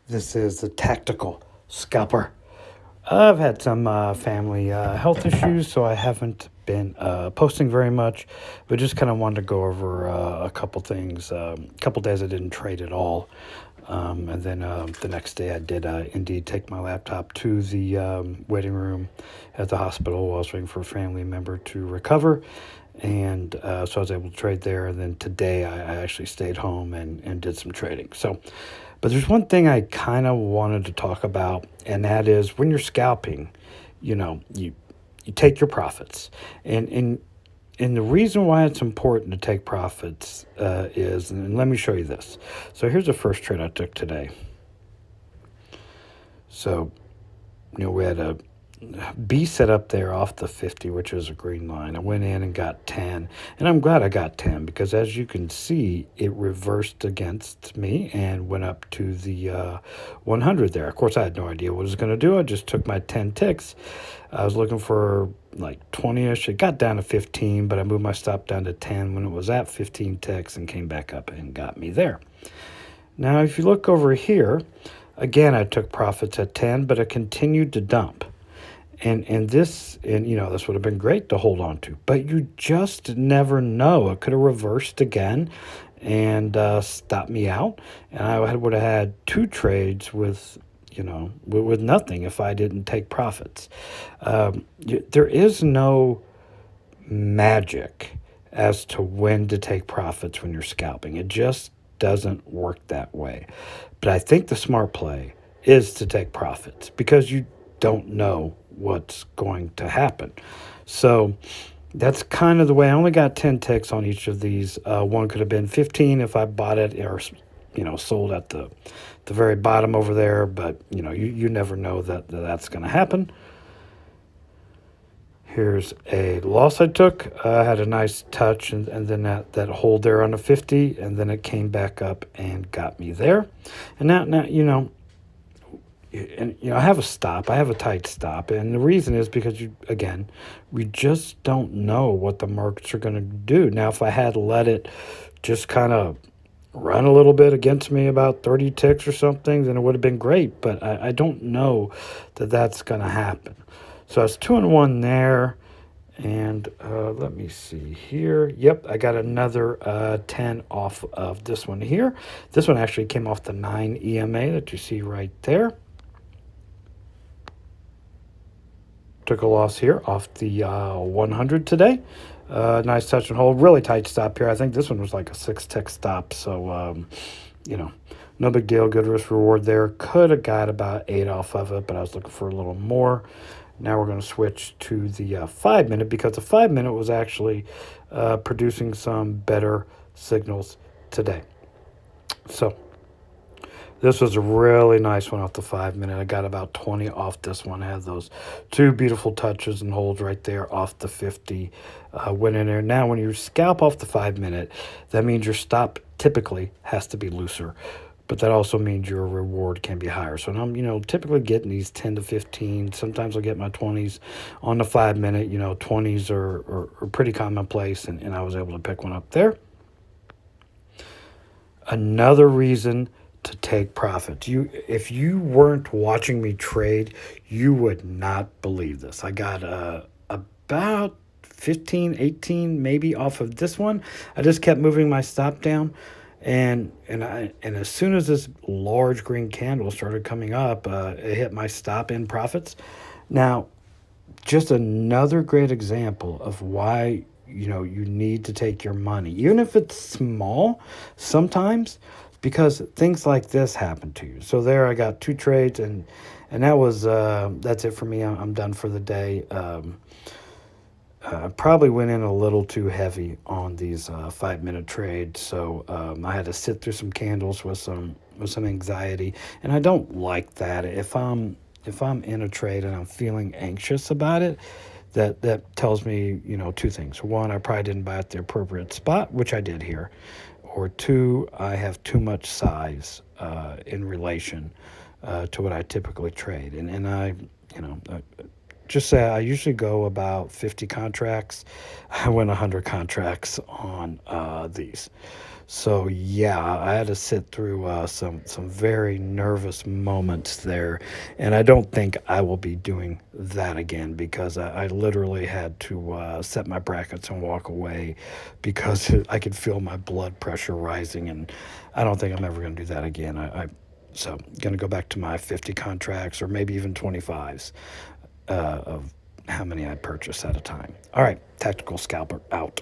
This is the Tactical Scalper. I've had some family health issues, so I haven't been posting very much, but just kind of wanted to go over a couple things. A couple days I didn't trade at all. And then the next day I did indeed take my laptop to the waiting room at the hospital while I was waiting for a family member to recover. And so I was able to trade there. And then today I actually stayed home and did some trading. So, but there's one thing I kind of wanted to talk about, and that is when you're scalping, you take your profits, and the reason why it's important to take profits is, and let me show you this. So here's the first trade I took today. So, we had a B set up there off the 50, which is a green line. I went in and got 10, and I'm glad I got 10 because as you can see, it reversed against me and went up to the 100 there. Of course, I had no idea what it was going to do. I just took my 10 ticks. I was looking for like 20-ish. It got down to 15, but I moved my stop down to 10 when it was at 15 ticks and came back up and got me there. Now, if you look over here, again, I took profits at 10, but I continued to dump. And this would have been great to hold on to, but you just never know. It could have reversed again and stopped me out, and I would have had two trades with nothing if I didn't take profits. There is no magic as to when to take profits when you're scalping. It just doesn't work that way. But I think the smart play is to take profits because you don't know what's going to happen. So that's kind of the way. I only got 10 ticks on each of these. One could have been 15 if I bought it or sold at the very bottom over there, but you never know that's going to happen. Here's a loss I took. I had a nice touch, and then that hold there on the 50, and then it came back up and got me there. And now I have a stop. I have a tight stop, and the reason is because we just don't know what the markets are going to do. Now, if I had let it just kind of run a little bit against me about 30 ticks or something, then it would have been great. But I don't know that that's going to happen. So I was 2-1 there, and let me see here. Yep, I got another 10 off of this one here. This one actually came off the 9 EMA that you see right there. Took a loss here off the 100 today. Nice touch and hold. Really tight stop here. I think this one was like a 6-tick stop. So, no big deal. Good risk reward there. Could have got about 8 off of it, but I was looking for a little more. Now we're going to switch to the 5-minute because the 5-minute was actually producing some better signals today. So this was a really nice one off the 5-minute. I got about 20 off this one. I had those two beautiful touches and holds right there off the 50. Went in there. Now, when you scalp off the 5-minute, that means your stop typically has to be looser. But that also means your reward can be higher. So I'm, typically getting these 10 to 15. Sometimes I'll get my 20s on the 5-minute. 20s are pretty commonplace, and I was able to pick one up there. Another reason to take profits. If you weren't watching me trade, you would not believe this. I got about 15, 18 maybe off of this one. I just kept moving my stop down, and as soon as this large green candle started coming up, it hit my stop in profits. Now, just another great example of why you need to take your money, even if it's small sometimes, because things like this happen to you. So there I got 2 trades, and that was that's it for me. I'm done for the day. I probably went in a little too heavy on these 5-minute trades, so I had to sit through some candles with some anxiety, and I don't like that. If I'm in a trade and I'm feeling anxious about it, that tells me, 2 things. One, I probably didn't buy at the appropriate spot, which I did here. Or 2, I have too much size in relation to what I typically trade. And I just say I usually go about 50 contracts. I win 100 contracts on these. So yeah, I had to sit through some very nervous moments there, and I don't think I will be doing that again because I literally had to set my brackets and walk away because I could feel my blood pressure rising, and I don't think I'm ever going to do that again. So going to go back to my 50 contracts or maybe even 25s of how many I purchase at a time. All right, tactical scalper out.